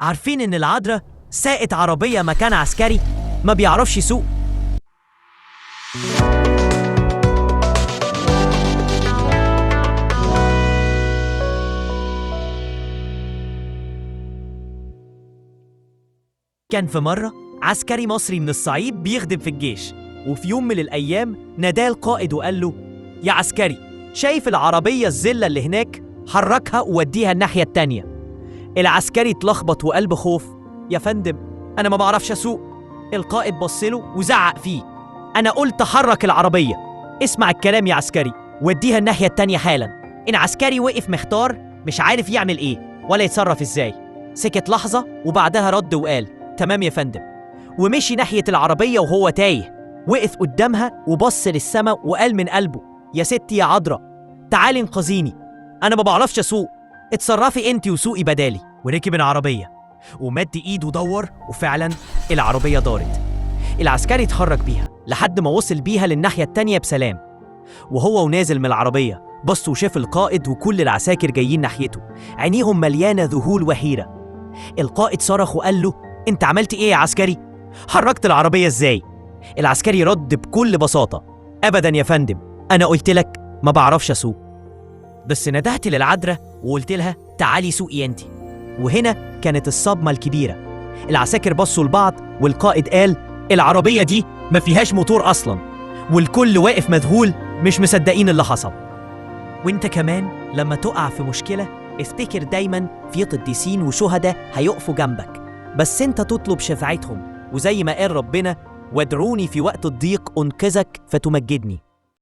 عارفين إن العذراء ساقت عربية مكان عسكري ما بيعرفش يسوق؟ كان في مرة عسكري مصري من الصعيد بيخدم في الجيش، وفي يوم من الأيام ناداه القائد وقال له: يا عسكري، شايف العربية الزلة اللي هناك؟ حركها ووديها الناحية التانية. العسكري اتلخبط وقال بخوف: يا فندم، أنا ما بعرفش أسوق. القائد بصله وزعق فيه: أنا قلت حرك العربية، اسمع الكلام يا عسكري، وديها الناحية التانية حالا. العسكري وقف محتار، مش عارف يعمل إيه ولا يتصرف إزاي. سكت لحظة وبعدها رد وقال: تمام يا فندم. ومشي ناحية العربية وهو تايه، وقف قدامها وبص للسما وقال من قلبه: يا ستي يا عذراء، تعالي انقذيني، أنا ما بعرفش أسوق، اتصرفي انتي وسوقي بدالي. وركب العربية ومد ايده ودور، وفعلا العربية دارت. العسكري اتحرك بيها لحد ما وصل بيها للناحية التانية بسلام. وهو ونازل من العربية بص وشاف القائد وكل العساكر جايين ناحيته، عينيهم مليانة ذهول وحيرة. القائد صرخ وقال له: انت عملت ايه يا عسكري؟ حركت العربية ازاي؟ العسكري رد بكل بساطة: ابدا يا فندم، انا قلت لك ما بعرفش اسوق، بس ندهت للعذراء وقلت لها تعالي سوقي انتي. وهنا كانت الصدمة الكبيرة. العساكر بصوا لبعض والقائد قال: العربية دي ما فيهاش موتور أصلا. والكل واقف مذهول مش مصدقين اللي حصل. وانت كمان لما تقع في مشكلة افتكر دايما في قديسين وشهداء هيقفوا جنبك، بس انت تطلب شفاعتهم، وزي ما قال ربنا: وادعوني في وقت الضيق أنقذك فتمجدني.